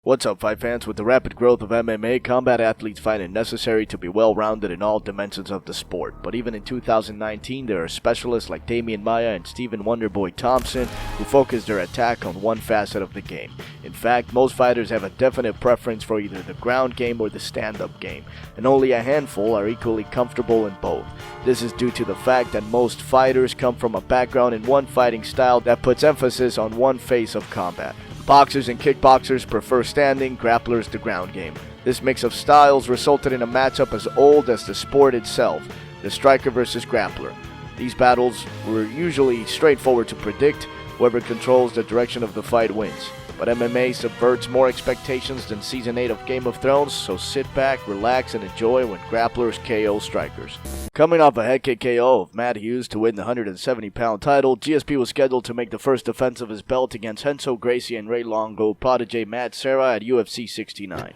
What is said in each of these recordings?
What's up, fight fans? With the rapid growth of MMA, combat athletes find it necessary to be well-rounded in all dimensions of the sport. But even in 2019, there are specialists like Damian Maia and Stephen Wonderboy Thompson who focus their attack on one facet of the game. In fact, most fighters have a definite preference for either the ground game or the stand-up game, and only a handful are equally comfortable in both. This is due to the fact that most fighters come from a background in one fighting style that puts emphasis on one phase of combat. Boxers and kickboxers prefer standing, grapplers the ground game. This mix of styles resulted in a matchup as old as the sport itself, the striker versus grappler. These battles were usually straightforward to predict. Whoever controls the direction of the fight wins. But MMA subverts more expectations than Season 8 of Game of Thrones, so sit back, relax, and enjoy when grapplers KO strikers. Coming off a head kick KO of Matt Hughes to win the 170-pound title, GSP was scheduled to make the first defense of his belt against Renzo Gracie and Ray Longo protege Matt Serra at UFC 69.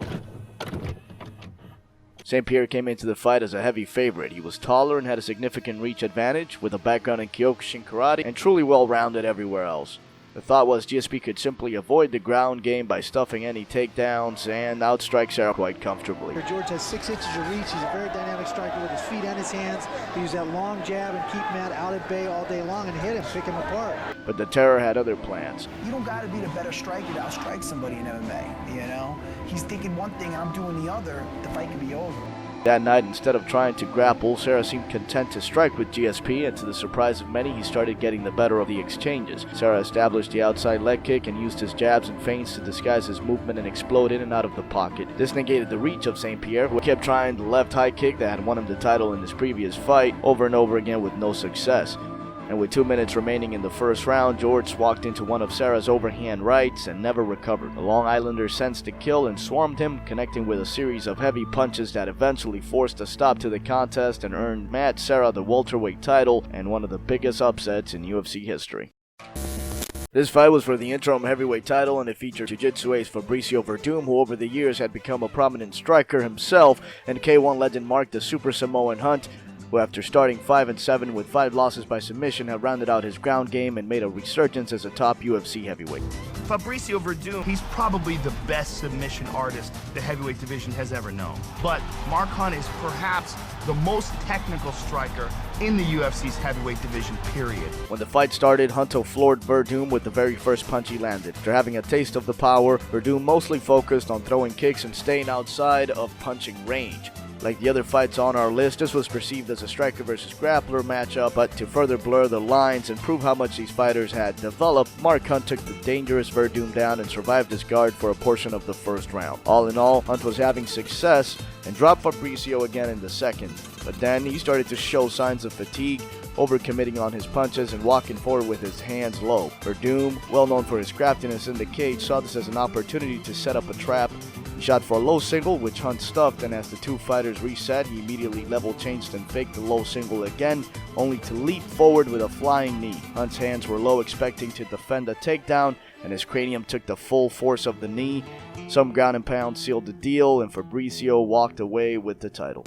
St. Pierre came into the fight as a heavy favorite. He was taller and had a significant reach advantage, with a background in Kyokushin karate and truly well-rounded everywhere else. The thought was GSP could simply avoid the ground game by stuffing any takedowns and outstrike Serra quite comfortably. George has 6 inches of reach. He's a very dynamic striker with his feet and his hands. He uses that long jab and keep Matt out at bay all day long and hit him, pick him apart. But the Terror had other plans. You don't got to be the better striker to outstrike somebody in MMA, you know? He's thinking one thing, I'm doing the other. The fight can be over. That night, instead of trying to grapple, Serra seemed content to strike with GSP, and to the surprise of many, he started getting the better of the exchanges. Serra established the outside leg kick and used his jabs and feints to disguise his movement and explode in and out of the pocket. This negated the reach of St. Pierre, who kept trying the left high kick that had won him the title in his previous fight over and over again with no success. And with 2 minutes remaining in the first round, George walked into one of Serra's overhand rights and never recovered. The Long Islander sensed the kill and swarmed him, connecting with a series of heavy punches that eventually forced a stop to the contest and earned Matt Serra the welterweight title and one of the biggest upsets in UFC history. This fight was for the interim heavyweight title, and it featured jiu-jitsu ace Fabricio Werdum, who over the years had become a prominent striker himself, and K1 legend Mark the Super Samoan Hunt, who after starting 5-7 with 5 losses by submission had rounded out his ground game and made a resurgence as a top UFC heavyweight. Fabricio Werdum, he's probably the best submission artist the heavyweight division has ever known. But Mark Hunt is perhaps the most technical striker in the UFC's heavyweight division, period. When the fight started, Hunto floored Werdum with the very first punch he landed. After having a taste of the power, Werdum mostly focused on throwing kicks and staying outside of punching range. Like the other fights on our list, this was perceived as a striker versus grappler matchup, but to further blur the lines and prove how much these fighters had developed, Mark Hunt took the dangerous Werdum down and survived his guard for a portion of the first round. All in all, Hunt was having success and dropped Fabricio again in the second, but then he started to show signs of fatigue, overcommitting on his punches and walking forward with his hands low. Werdum, well known for his craftiness in the cage, saw this as an opportunity to set up a trap. He shot for a low single, which Hunt stuffed, and as the two fighters reset, he immediately level changed and faked the low single again, only to leap forward with a flying knee. Hunt's hands were low, expecting to defend a takedown, and his cranium took the full force of the knee. Some ground and pound sealed the deal, and Fabricio walked away with the title.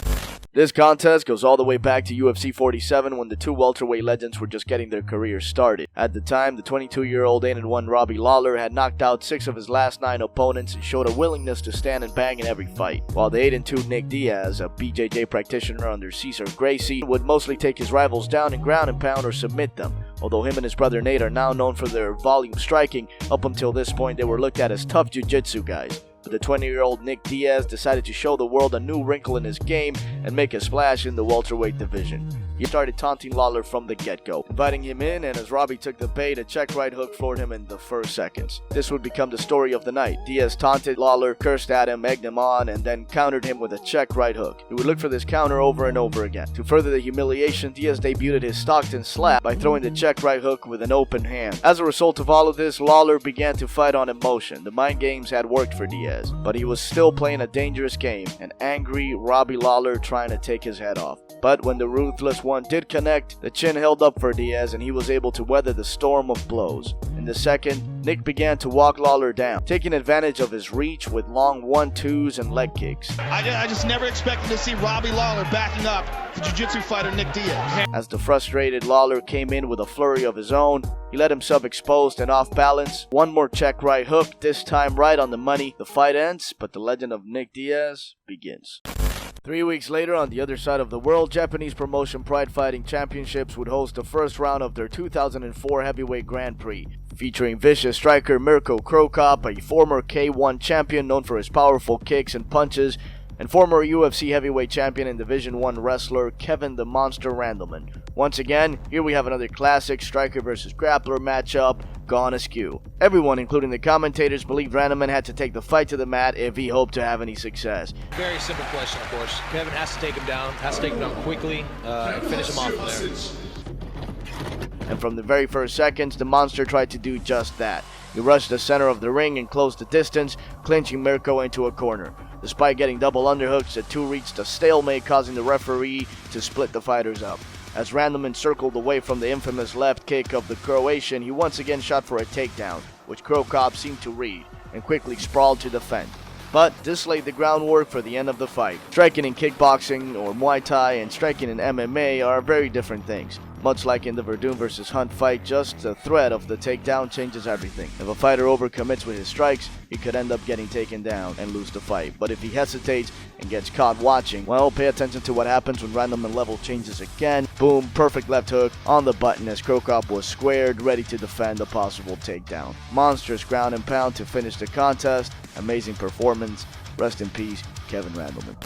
This contest goes all the way back to UFC 47 when the two welterweight legends were just getting their careers started. At the time, the 22-year-old 8-1 Robbie Lawler had knocked out 6 of his last 9 opponents and showed a willingness to stand and bang in every fight, while the 8-2 Nick Diaz, a BJJ practitioner under Cesar Gracie, would mostly take his rivals down in ground and pound or submit them. Although him and his brother Nate are now known for their volume striking, up until this point they were looked at as tough jiu-jitsu guys. The 20-year-old Nick Diaz decided to show the world a new wrinkle in his game and make a splash in the welterweight division. He started taunting Lawler from the get-go, inviting him in, and as Robbie took the bait, a check right hook floored him in the first seconds. This would become the story of the night. Diaz taunted Lawler, cursed at him, egged him on, and then countered him with a check right hook. He would look for this counter over and over again. To further the humiliation, Diaz debuted his Stockton slap by throwing the check right hook with an open hand. As a result of all of this, Lawler began to fight on emotion. The mind games had worked for Diaz, but he was still playing a dangerous game, an angry Robbie Lawler trying to take his head off. But when the ruthless one did connect, the chin held up for Diaz and he was able to weather the storm of blows. In the second, Nick began to walk Lawler down, taking advantage of his reach with long 1-2s and leg kicks. I just never expected to see Robbie Lawler backing up the jiu-jitsu fighter Nick Diaz. As the frustrated Lawler came in with a flurry of his own, he let himself exposed and off balance. One more check right hook, this time right on the money. The fight ends, but the legend of Nick Diaz begins. 3 weeks later, on the other side of the world, Japanese promotion Pride Fighting Championships would host the first round of their 2004 Heavyweight Grand Prix, featuring vicious striker Mirko Cro Cop, a former K1 champion known for his powerful kicks and punches, and former UFC heavyweight champion and Division I wrestler Kevin the Monster Randleman. Once again, here we have another classic striker versus grappler matchup gone askew. Everyone, including the commentators, believed Randleman had to take the fight to the mat if he hoped to have any success. Very simple question, of course. Kevin has to take him down, quickly, and finish him off from there. And from the very first seconds, the Monster tried to do just that. He rushed the center of the ring and closed the distance, clinching Mirko into a corner. Despite getting double underhooks, the two reached a stalemate, causing the referee to split the fighters up. As Randleman circled away from the infamous left kick of the Croatian, he once again shot for a takedown, which Cro Cop seemed to read, and quickly sprawled to defend. But this laid the groundwork for the end of the fight. Striking in kickboxing or Muay Thai and striking in MMA are very different things. Much like in the Werdum vs. Hunt fight, just the threat of the takedown changes everything. If a fighter overcommits with his strikes, he could end up getting taken down and lose the fight. But if he hesitates and gets caught watching, well, pay attention to what happens when Randleman level changes again. Boom, perfect left hook on the button as Cro Cop was squared, ready to defend a possible takedown. Monstrous ground and pound to finish the contest. Amazing performance. Rest in peace, Kevin Randleman.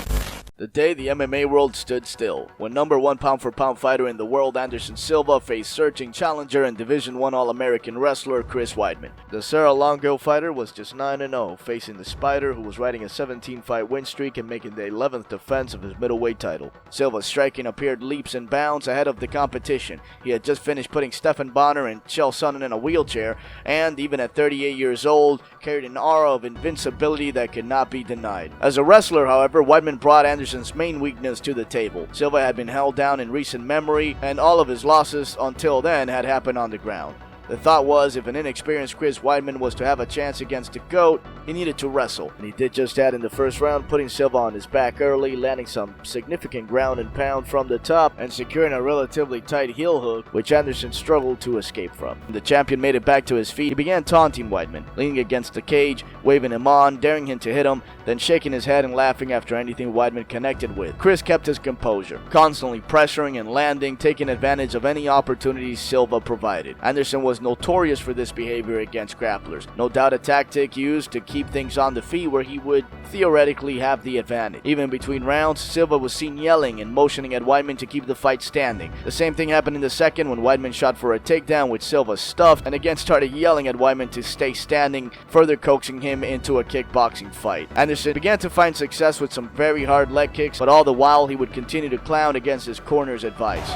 The day the MMA world stood still, when #1 pound-for-pound fighter in the world Anderson Silva faced searching challenger and Division I All-American wrestler Chris Weidman. The Serra Longo fighter was just 9-0, facing the Spider, who was riding a 17-fight win streak and making the 11th defense of his middleweight title. Silva's striking appeared leaps and bounds ahead of the competition. He had just finished putting Stephan Bonner and Chael Sonnen in a wheelchair, and even at 38 years old, carried an aura of invincibility that could not be denied. As a wrestler, however, Weidman brought Anderson's main weakness to the table. Silva had been held down in recent memory, and all of his losses until then had happened on the ground. The thought was, if an inexperienced Chris Weidman was to have a chance against the GOAT, he needed to wrestle. And he did just that in the first round, putting Silva on his back early, landing some significant ground and pound from the top, and securing a relatively tight heel hook, which Anderson struggled to escape from. The champion made it back to his feet. He began taunting Weidman, leaning against the cage, waving him on, daring him to hit him, then shaking his head and laughing after anything Weidman connected with. Chris kept his composure, constantly pressuring and landing, taking advantage of any opportunities Silva provided. Anderson was notorious for this behavior against grapplers. No doubt a tactic used to keep things on the feet where he would theoretically have the advantage. Even between rounds, Silva was seen yelling and motioning at Weidman to keep the fight standing. The same thing happened in the second when Weidman shot for a takedown, which Silva stuffed and again started yelling at Weidman to stay standing, further coaxing him into a kickboxing fight. Anderson began to find success with some very hard leg kicks, but all the while he would continue to clown against his corner's advice.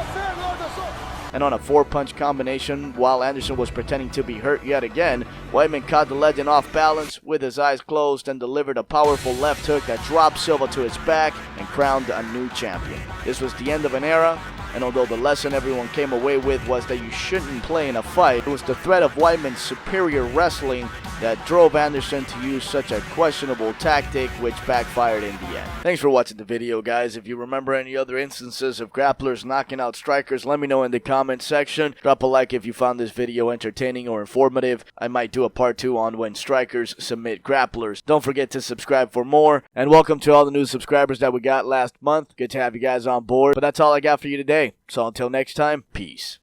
And on a 4-punch combination, while Anderson was pretending to be hurt yet again, Weidman caught the legend off balance with his eyes closed and delivered a powerful left hook that dropped Silva to his back and crowned a new champion. This was the end of an era, and although the lesson everyone came away with was that you shouldn't play in a fight, it was the threat of Weidman's superior wrestling that drove Anderson to use such a questionable tactic, which backfired in the end. Thanks for watching the video, guys. If you remember any other instances of grapplers knocking out strikers, let me know in the comment section. Drop a like if you found this video entertaining or informative. I might do a part 2 on when strikers submit grapplers. Don't forget to subscribe for more, and welcome to all the new subscribers that we got last month. Good to have you guys on board, but that's all I got for you today. So until next time, peace.